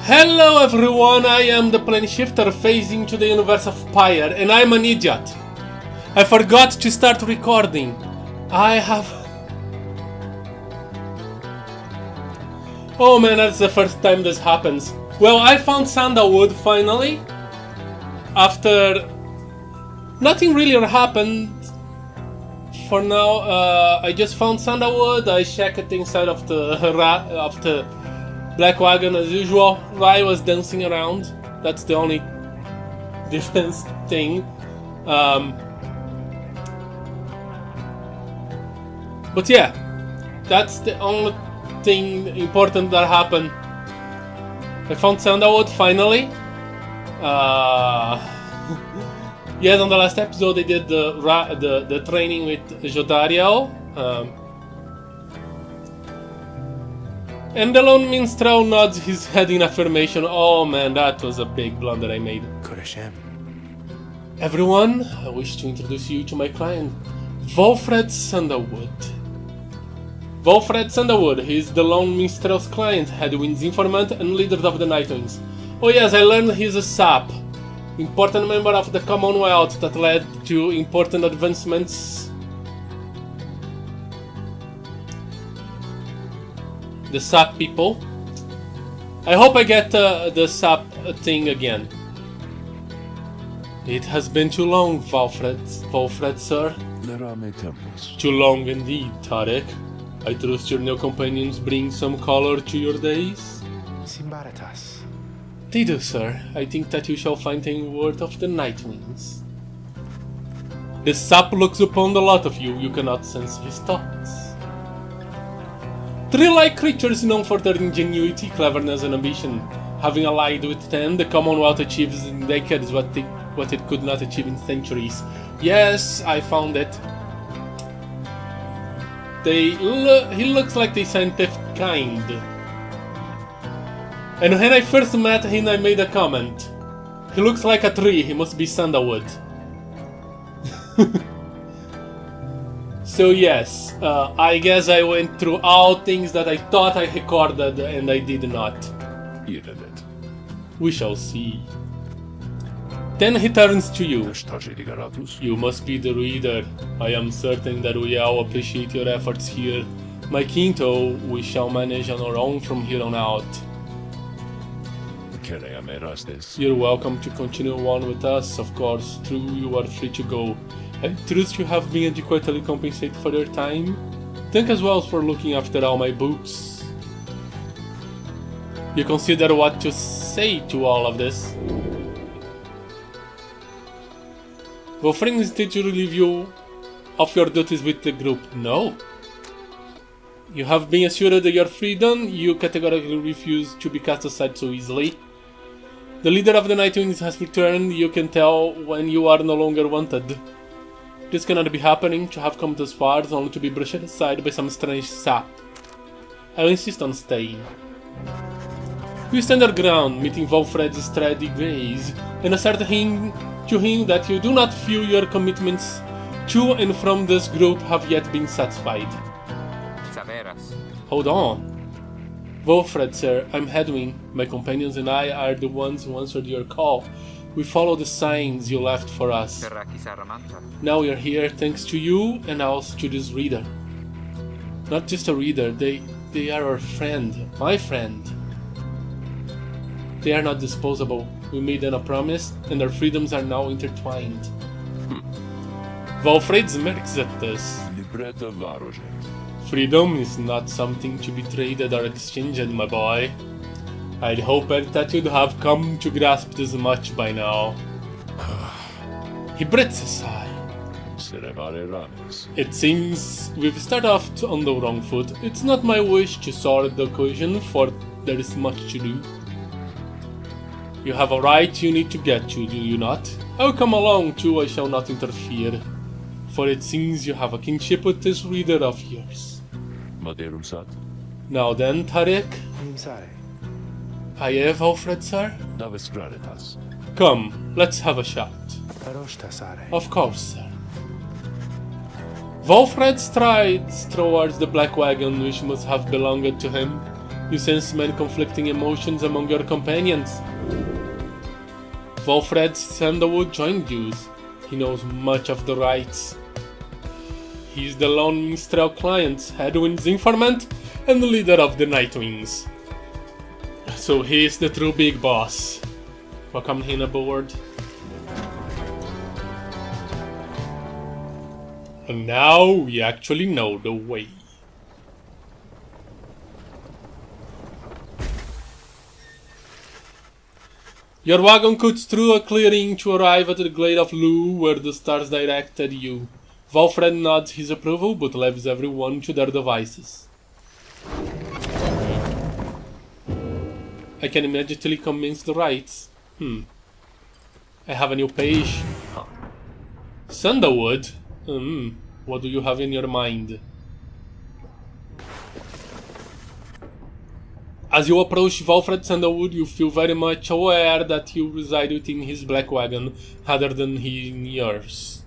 Hello everyone, I am the plane shifter phasing to the universe of Pyre, and I'm an idiot. I forgot to start recording. Oh man, that's the first time this happens. Well, I found sandalwood finally. After nothing really happened for now. I just found sandalwood. I checked inside of the black wagon as usual. Rai was dancing around. That's the only difference thing. But yeah, that's the only thing important that happened. I found sandalwood finally. Yes, on the last episode I did the training with Jodario. And the lone minstrel nods his head in affirmation. Oh man, that was a big blunder I made. Everyone, I wish to introduce you to my client, Wolfred Sandalwood. Wolfred Sandalwood, he is the lone minstrel's client, Headwind's informant and leader of the Nightwings. Oh yes, I learned he's a sap. Important member of the Commonwealth that led to important advancements. The sap people. I hope I get the sap thing again. It has been too long, Wolfred, sir. Too long indeed, Tarek. I trust your new companions bring some color to your days? They do, sir. I think that you shall find them worth of the Nightwings. The sap looks upon the lot of you. You cannot sense his thoughts. Tree-like creatures known for their ingenuity, cleverness and ambition. Having allied with them, the Commonwealth achieves in decades what it could not achieve in centuries. Yes, I found it. He looks like the scientific kind. And when I first met him, I made a comment. He looks like a tree, he must be sandalwood. So yes, I guess I went through all things that I thought I recorded and I did not. You did it. We shall see. Then he turns to you. You must be the reader. I am certain that we all appreciate your efforts here. My Quinto, we shall manage on our own from here on out. You're welcome to continue on with us, of course. True, you are free to go. I trust you have been adequately compensated for your time. Thank as well for looking after all my books. You consider what to say to all of this? Wolfred instead to relieve you of your duties with the group. No. You have been assured of your freedom. You categorically refuse to be cast aside so easily. The leader of the Nightwings has returned. You can tell when you are no longer wanted. This cannot be happening, to have come this far only to be brushed aside by some strange sap. I will insist on staying. You stand your ground, meeting Wolfred's steady gaze, and assert to him that you do not feel your commitments to and from this group have yet been satisfied. Hold on. Wolfred, sir, I'm Headwind. My companions and I are the ones who answered your call. We follow the signs you left for us. Now we are here thanks to you and also to this reader. Not just a reader, they are our friend, my friend. They are not disposable. We made them a promise, and our freedoms are now intertwined. Wolfred smirks at this. Freedom is not something to be traded or exchanged, my boy. I'd hoped that you'd have come to grasp this much by now. He breathes a sigh. It seems we've started off on the wrong foot. It's not my wish to sort the occasion, for there is much to do. You have a right you need to get to, do you not? I'll come along too, I shall not interfere. For it seems you have a kinship with this reader of yours. Now then, Tarek. Aye, Wolfred, sir? Come, let's have a shot. Of course, sir. Wolfred strides towards the black wagon which must have belonged to him. You sense many conflicting emotions among your companions. Wolfred Sandalwood joined you. He knows much of the rites. He is the lone minstrel client, Hedwin's informant, and the leader of the Nightwings. So he is the true big boss. Welcome him aboard. And now we actually know the way. Your wagon cuts through a clearing to arrive at the glade of Lu, where the stars directed you. Wolfred nods his approval, but leaves everyone to their devices. I can immediately commence the rites. I have a new page. Sandalwood? What do you have in your mind? As you approach Wolfred Sandalwood, you feel very much aware that you reside within his black wagon, rather than in yours.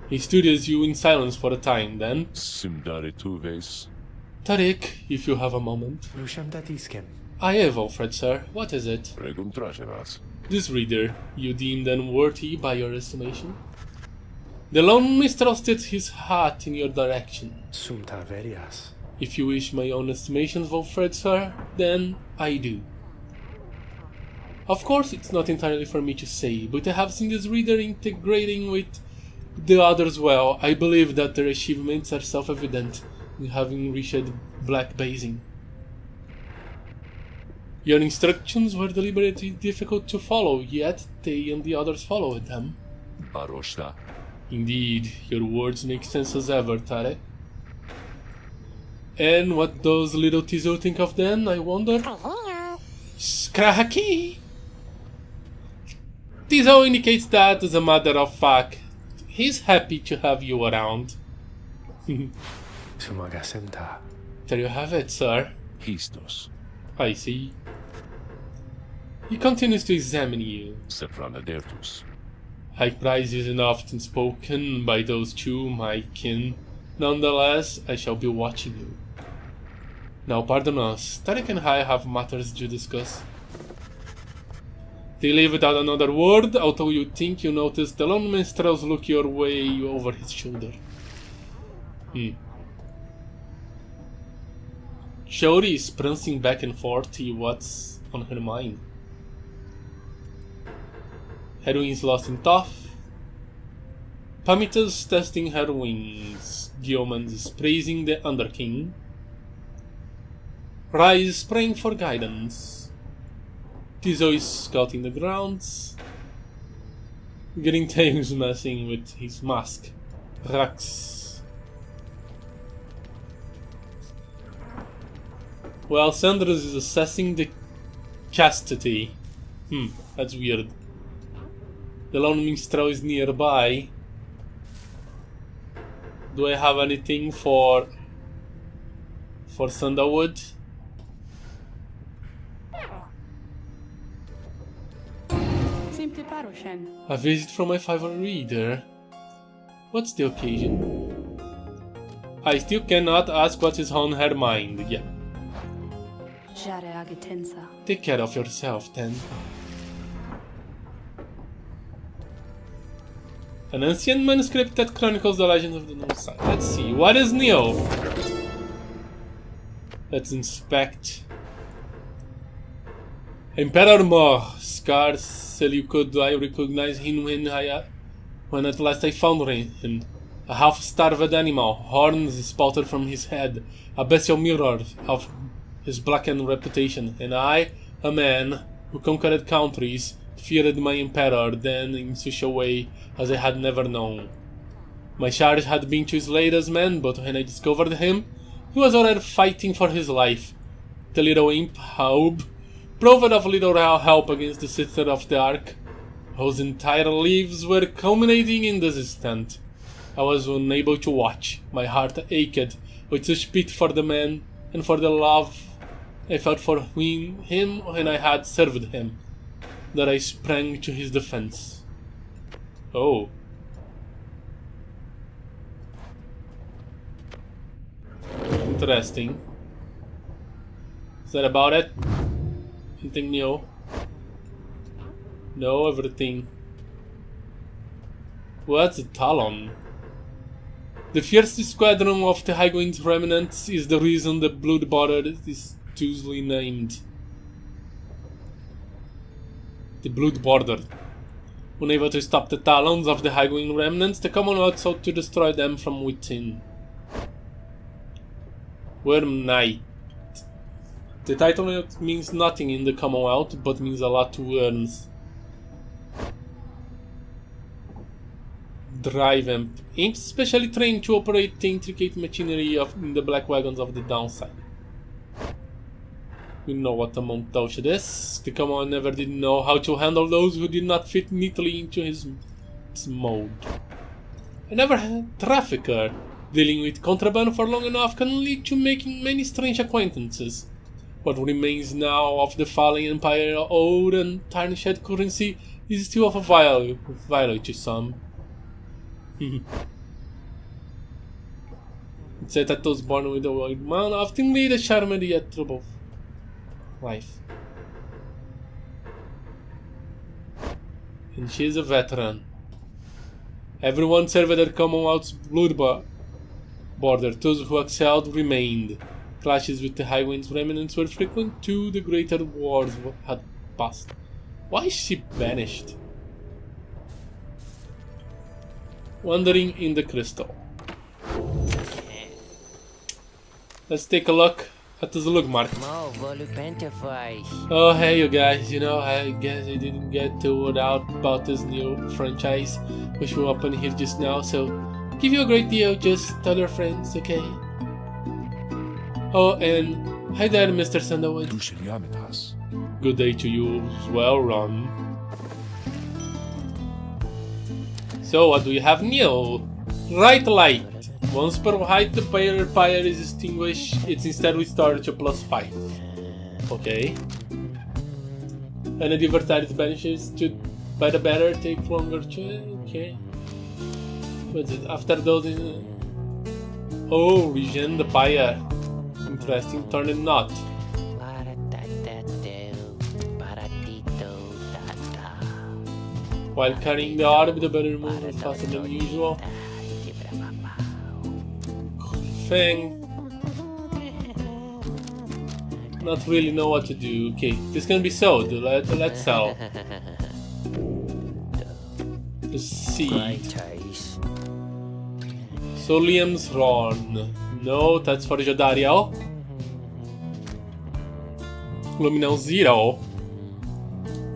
He studies you in silence for a time, then... Tarik, if you have a moment. Aye, Wolfred, sir. What is it? This reader, you deemed unworthy by your estimation? The lone minstrel sets his hat in your direction. If you wish my own estimations, Wolfred, sir, then I do. Of course, it's not entirely for me to say, but I have seen this reader integrating with the others well. I believe that their achievements are self-evident in having reached black basing. Your instructions were deliberately difficult to follow, yet they and the others followed them. Indeed, your words make sense as ever, Tarek. And what does little Tizo think of them, I wonder? Skrahaki! Tizo indicates that, as a matter of fact, he's happy to have you around. There you have it, sir. I see. He continues to examine you. High praise isn't often spoken by those two, my kin. Nonetheless, I shall be watching you. Now pardon us, Tarek and I have matters to discuss. They leave without another word, although you think you notice the lone minstrels look your way over his shoulder. Shori is prancing back and forth, what's on her mind. Hedwin is lost in thought. Pamita's testing her wings. Guillemans is praising the Underking. Rai is praying for guidance. Tizo is scouting the grounds. Green is messing with his mask. Rax. Well, Sanders is assessing the chastity. That's weird. The lone minstrel is nearby. Do I have anything for Sandalwood? A visit from my favorite reader. What's the occasion? I still cannot ask what is on her mind yet. Take care of yourself, then. An ancient manuscript that chronicles the legends of the North Side. Let's see, what is new? Let's inspect. Emperor Mor, scarcely could I recognize him when at last I found him. A half-starved animal, horns spouted from his head, a bestial mirror of his blackened reputation, and I, a man who conquered countries, feared my emperor then in such a way as I had never known. My charge had been to slay this man, but when I discovered him, he was already fighting for his life. The little imp, Haub, proved of little help against the sister of the Ark, whose entire lives were culminating in this instant. I was unable to watch. My heart ached with such pity for the man and for the love I felt for him when I had served him, that I sprang to his defense. Oh. Interesting. Is that about it? Anything new? No, everything. What's a Talon? The fierce squadron of the Highwind's remnants is the reason the Blood Border is loosely named. The Blood Border. Unable to stop the Talons of the Highwind remnants, the Commonwealth sought to destroy them from within. Worm Knight. The title means nothing in the Commonwealth, but means a lot to worms. Drive Amp. Imps specially trained to operate the intricate machinery in the black wagons of the downside. We know what a montage it is. The Commonwealth never did know how to handle those who did not fit neatly into his mold. I never had a trafficker. Dealing with contraband for long enough can lead to making many strange acquaintances. What remains now of the fallen empire, old and tarnished currency, is still of a value to some. It said that those born with a white man often lead a charmed yet troubled life. And she is a veteran. Everyone served their Commonwealth's blood border. Those who excelled remained. Clashes with the Highwind's remnants were frequent too. The greater wars had passed. Why is she banished? Wandering in the crystal. Let's take a look at this look mark. Oh hey you guys, you know, I guess I didn't get to word out about this new franchise which will open here just now, so give you a great deal, just tell your friends, okay? Oh, and hi there, Mr. Sandalwood. Good day to you as well, Ron. So, what do you have new? Right light. Once per height, the Pyre is extinguished. It's instead restored to +5. Okay. And the advertised banishes to by the better take longer to. Okay. What's it? After those. Oh, regen the Pyre. Interesting. Turn it not. While carrying the orb, the better move faster than usual. Thing. Not really know what to do. Okay, this can be sold. Let's sell. The seed. Solium's Horn. No, that's for Jodariel. Luminal Zero.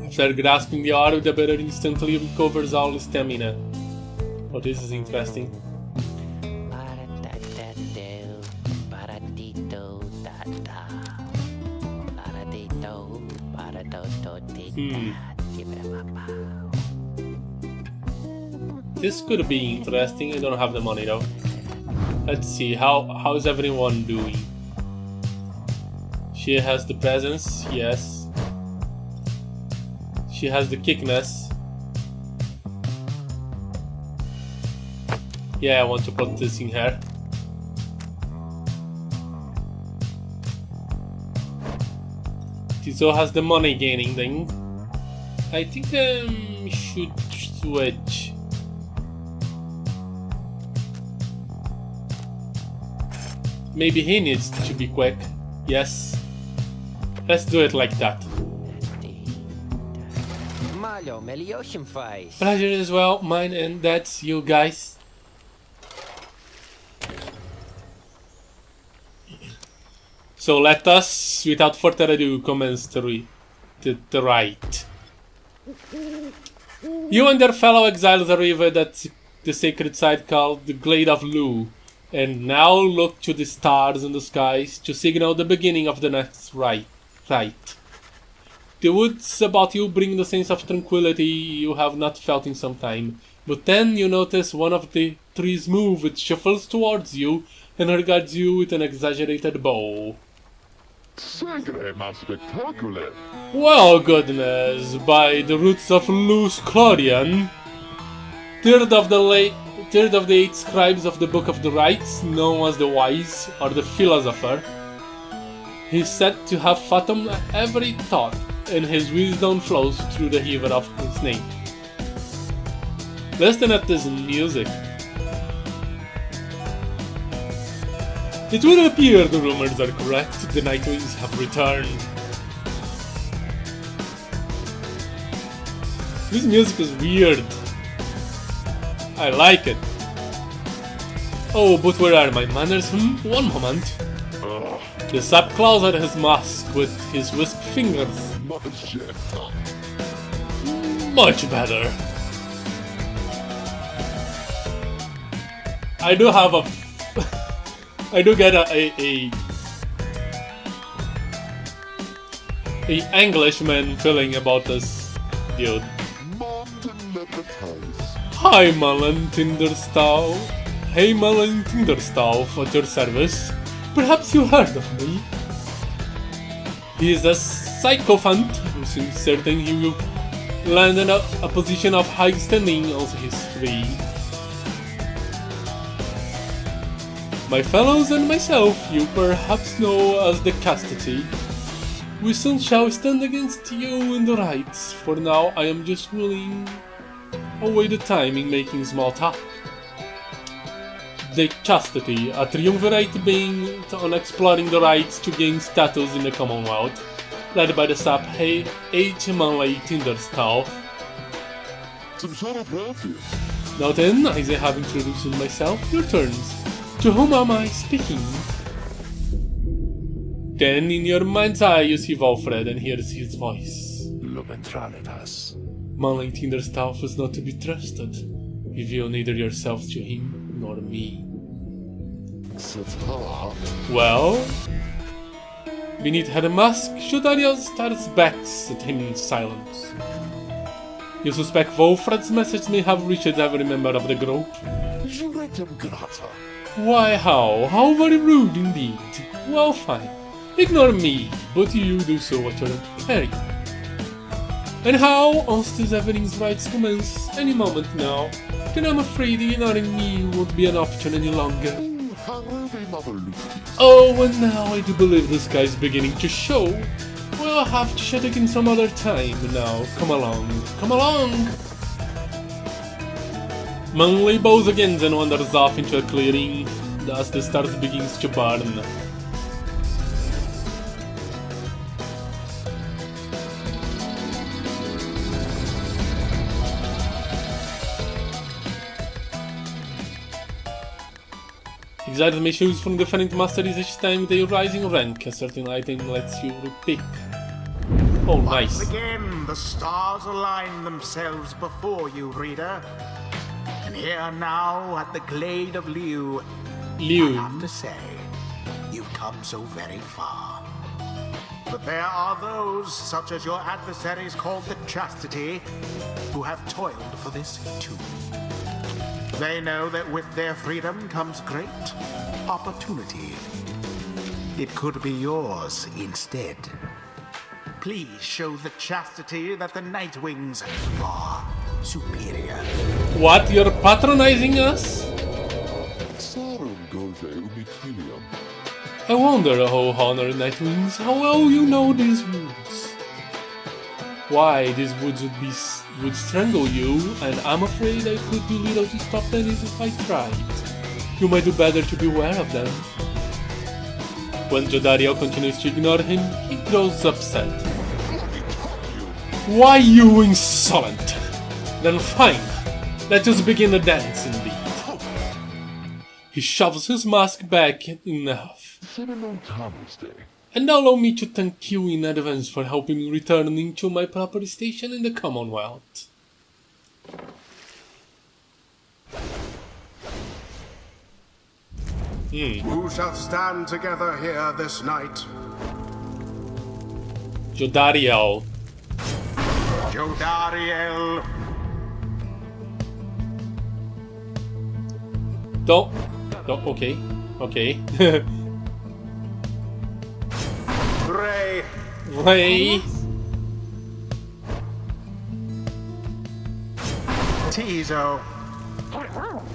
After grasping the orb, the bearer instantly recovers all stamina. Oh, this is interesting. This could be interesting. I don't have the money though. Let's see, how is everyone doing? She has the presence, yes. She has the kickness. Yeah, I want to put this in her. Tizo has the money gaining thing. I think I should switch. Maybe he needs to be quick. Yes. Let's do it like that. Pleasure as well, mine, and that's you guys. So let us, without further ado, commence the rite. You and your fellow exiles arrived at the sacred site called the Glade of Lu, and now look to the stars in the skies to signal the beginning of the next rite. The woods about you bring the sense of tranquility you have not felt in some time, but then you notice one of the trees move. It shuffles towards you and regards you with an exaggerated bow. Well, goodness, by the roots of Luz Clorian, third of the 8 scribes of the Book of the Rites, known as the Wise or the Philosopher, He's said to have fathomed every thought, and his wisdom flows through the river of his name. Listen at this music. It would appear the rumors are correct. The Nightwings have returned. This music is weird. I like it. Oh, but where are my manners? One moment. The sap claws at his mask with his wisped fingers. Much better. I do have a... I do get a Englishman feeling about this dude. Hi, Malin Tinderstall. Hey, Malin Tinderstall, at your service. Perhaps you heard of me. He is a sycophant who seems certain he will land in a position of high standing once he's free. My fellows and myself you perhaps know as the Chastity. We soon shall stand against you in the rights. For now I am just willing away the time in making small talk. The Chastity, a triumvirate being on exploring the rights to gain status in the Commonwealth, led by the sap H. Manley Tinderstall. Now then, as I have introduced myself, your turns. To whom am I speaking? Then in your mind's eye you see Walfred and hears his voice. Manley Tinderstall is not to be trusted. Reveal neither yourselves to him nor me. Well? Beneath her mask, Jodaria stares back at him in silence. You suspect Wolfred's message may have reached every member of the group? Why, how? How very rude indeed. Well, fine. Ignore me, but you do so at your peril. And how, once this Everything's rights commence any moment now, then I'm afraid ignoring me won't be an option any longer. Oh, and now I do believe the sky's beginning to show. We'll have to chat again some other time. Now, come along, come along! Manley bows again and wanders off into a clearing as the stars begins to burn. Exiles may choose from different masteries each time they rise in rank. A certain item lets you pick. Oh, nice. Once again, the stars align themselves before you, reader. And here now at the Glade of Liu, I have to say, you've come so very far. But there are those, such as your adversaries called the Chastity, who have toiled for this too. They know that with their freedom comes great opportunity. It could be yours instead. Please show the Chastity that the Nightwings are superior. What? You're patronizing us? I wonder, oh honored Nightwings, how well you know these woods. Why, these woods would strangle you, and I'm afraid I could do little to stop them if I tried. You might do better to beware of them. When Jodario continues to ignore him, he grows upset. Why, you insolent! Then fine, let us begin the dance indeed. He shoves his mask back enough. And allow me to thank you in advance for helping me returning to my proper station in the Commonwealth. Who shall stand together here this night? Jodariel. Jodariel. Don't. Okay. Okay. Ray. Ray. Tizo.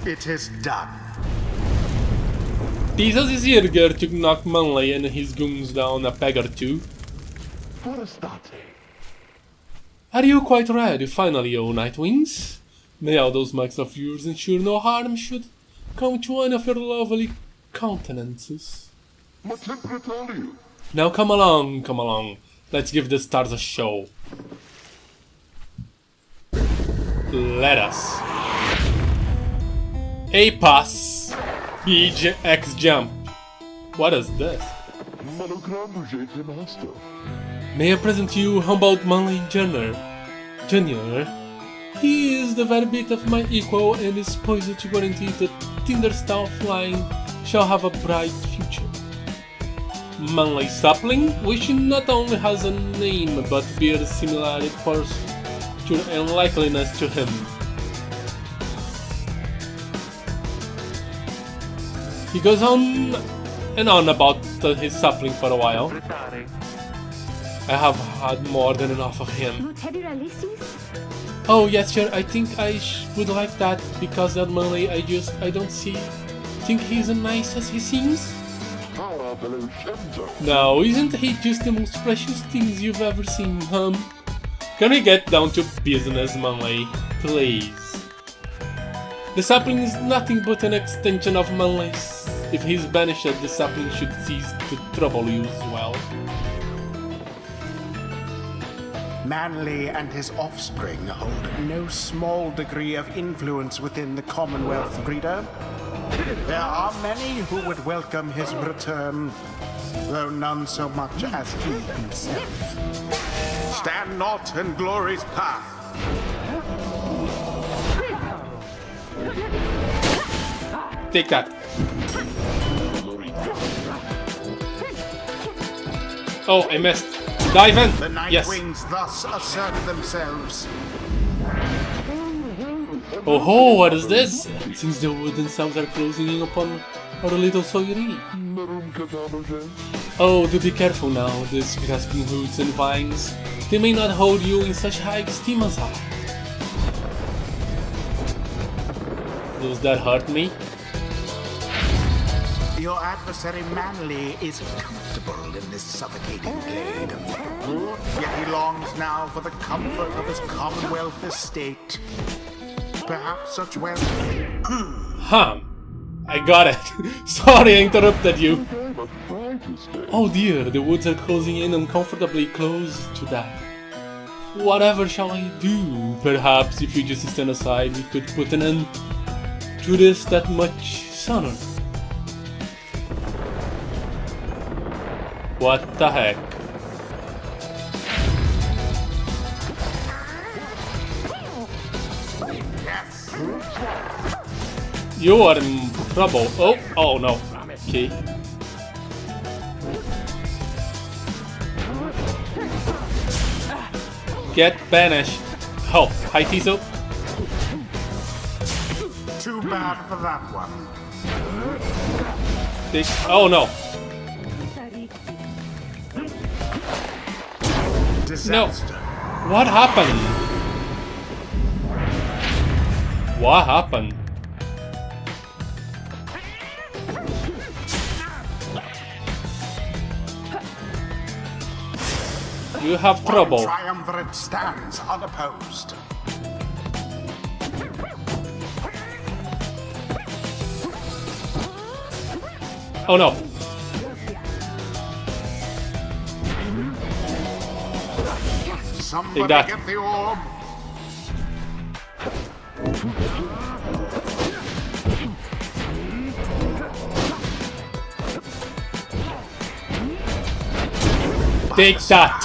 It is done. Theseus is eager to knock Manley and his goons down a peg or two. Are you quite ready finally, O Nightwings? May all those marks of yours ensure no harm should come to one of your lovely countenances. Now come along, come along. Let's give the stars a show. Let us. A pass. B X jump. What is this? May I present you Humboldt Manley Jr. He is the very bit of my equal and is poised to guarantee that Tinderstaff line shall have a bright future. Manley Sapling, which not only has a name but bears similar posture and likeliness to him. He goes on and on about his sapling for a while. I have had more than enough of him. Oh yes, sure, I think I would like that because that Manley I don't think he's as nice as he seems. No, isn't he just the most precious things you've ever seen, Can we get down to business, Manley, please? The sapling is nothing but an extension of Manley's. If he's banished, the sapling should cease to trouble you as well. Manley and his offspring hold no small degree of influence within the Commonwealth, Reader. There are many who would welcome his return, though none so much as he himself. Stand not in glory's path. Take that. Oh, I missed. Dive in! The Nightwings thus assert themselves. Oh ho, what is this? It seems the woods themselves are closing in upon our little soiree. Oh, do be careful now, these grasping roots and vines. They may not hold you in such high esteem as I. Does that hurt me? Your adversary Manley is comfortable in this suffocating glade. Yet he longs now for the comfort of his Commonwealth estate. Perhaps such wealth. I got it. Sorry I interrupted you. Oh dear, the woods are closing in uncomfortably close to that. Whatever shall I do? Perhaps if you just stand aside, we could put an end to this that much sooner. What the heck? You are in trouble. Oh no. Okay. Get banished. Oh, hi Tiso. Too bad for that one. Oh no. Disaster. No. What happened? What happened? You have trouble. One triumvirate stands unopposed. Oh no. Somebody Take that. get the orb. Take that.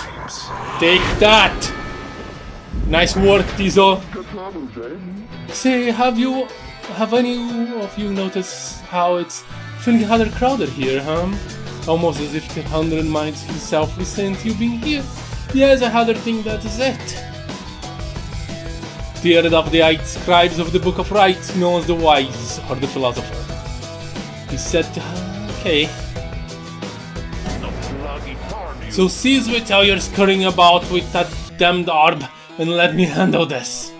Take that. Nice work, Tiso. Say, have any of you noticed how it's feeling rather crowded here, Almost as if the 100 Minds himself resent you being here. Yes, I rather think that is it. Teared of the 8 scribes of the Book of Rites, known as the Wise, or the Philosopher. He said, okay. So cease with how you're scurrying about with that damned orb, and let me handle this.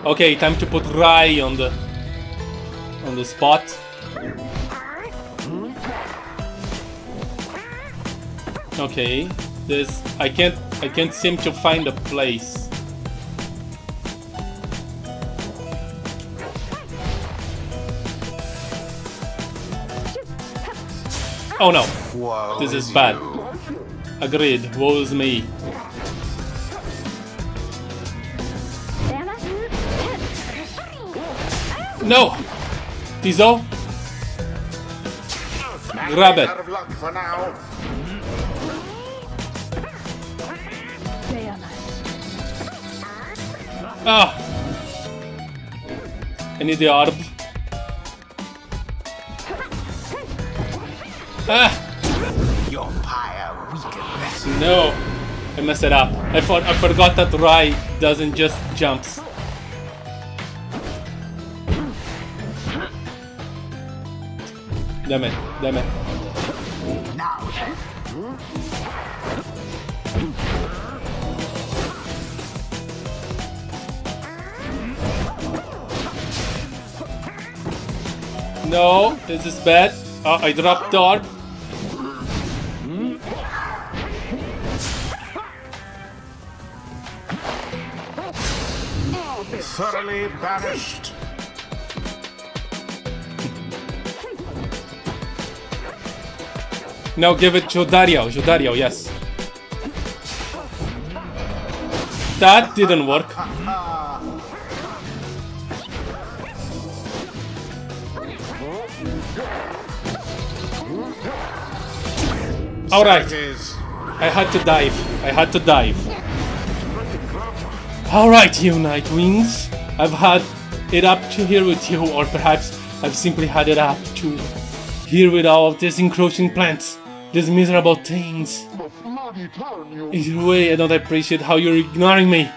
Okay, time to put Rai on the spot. Okay, this I can't seem to find a place. Oh no, this is bad. Agreed, woe's me. No! Tizo? Grab it. Out of luck for now. Ah! I need the orb. Ah! Your pyre weakens. No! I messed it up. I forgot that Rai doesn't just jumps. Damn it, damn it. Now then. No, this is bad. Oh, I dropped the orb. Thoroughly banished. Now give it to Dario. Dario, yes. That didn't work. Alright. I had to dive. Alright, you Nightwings. I've had it up to here with you, or perhaps I've simply had it up to here with all of these encroaching plants. These miserable things. Either way, I don't appreciate how you're ignoring me.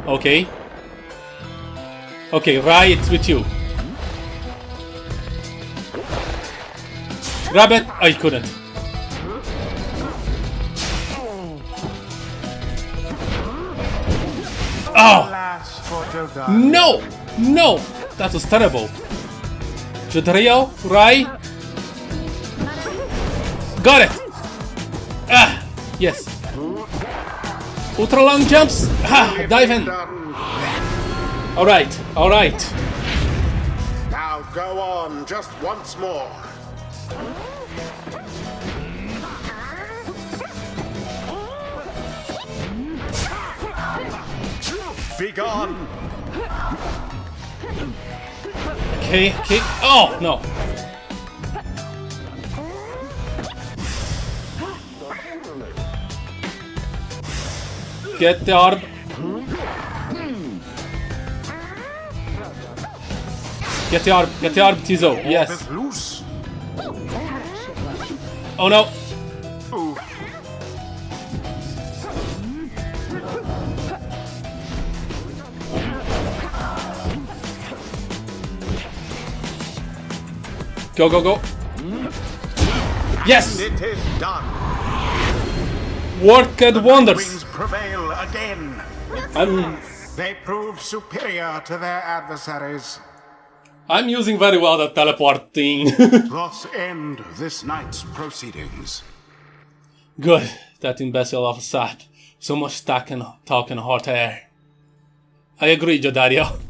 Okay. Okay, Rai, it's with you. Grab it! I couldn't. Oh! No! No! That was terrible. Jodrio, Rai. Got it! Ah! Yes. Ultra long jumps. Ah! Dive in. Alright, alright. Now go on, just once more. Be gone. Okay, okay. Oh, no. Get the orb. Get the orb, Tizo. Yes. Loose. Oh no. Go, go, go. Yes! It is done. Worked wonders. Wings prevail again. They prove superior to their adversaries. I'm using very well the teleport thing. Thus end this night's proceedings. Good. That imbecile of a sap. So much talking hot air. I agree, Jodario.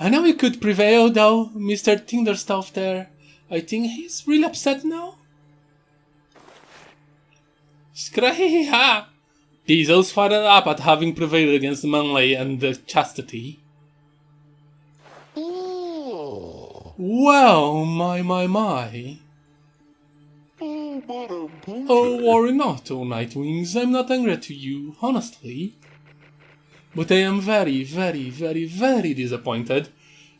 I know we could prevail though, Mr. Tinderstuff there. I think he's really upset now. Scrahiha! Diesel's fired up at having prevailed against Manley and the Chastity. Well, my. Oh, worry not, oh Nightwings, I'm not angry to you, honestly. But I am very disappointed.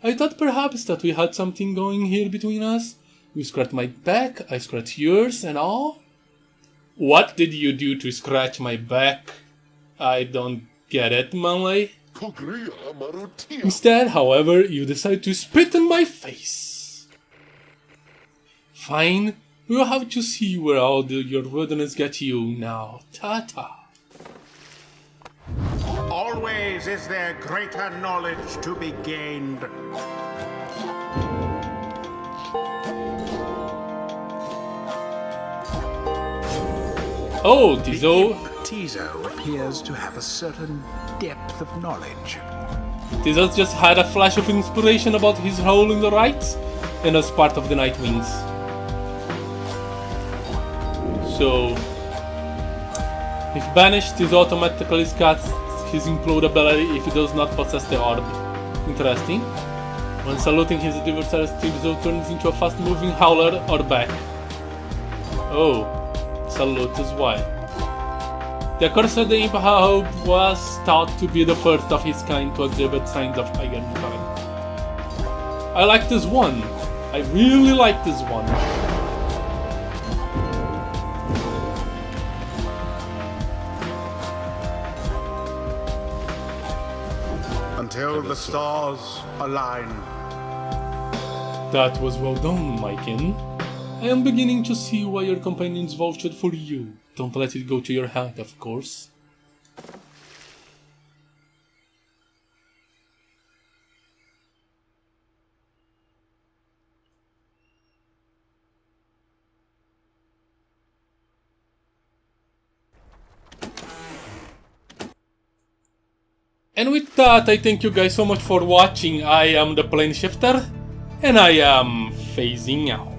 I thought perhaps that we had something going here between us. You scratched my back, I scratched yours, and all. What did you do to scratch my back? I don't get it, Manley. Instead, however, you decide to spit in my face. Fine, we'll have to see where all your rudeness get you now. Ta-ta. always is there greater knowledge to be gained. Oh, Tizo. Tizo appears to have a certain depth of knowledge. Tizo's just had a flash of inspiration about his role in the rites and as part of the Nightwings. So, if banished, Tizo automatically casts his implode ability if he does not possess the orb. Interesting. When saluting his adversaries, Tizo turns into a fast-moving howler or back. Oh, salute as well. The Curse of the Impa was thought to be the first of his kind to exhibit signs of Iron Current. I like this one. I really like this one. Until the stars align. That was well done, my kin. I am beginning to see why your companions vouched for you. Don't let it go to your head, of course. And with that, I thank you guys so much for watching. I am the Plane Shifter, and I am phasing out.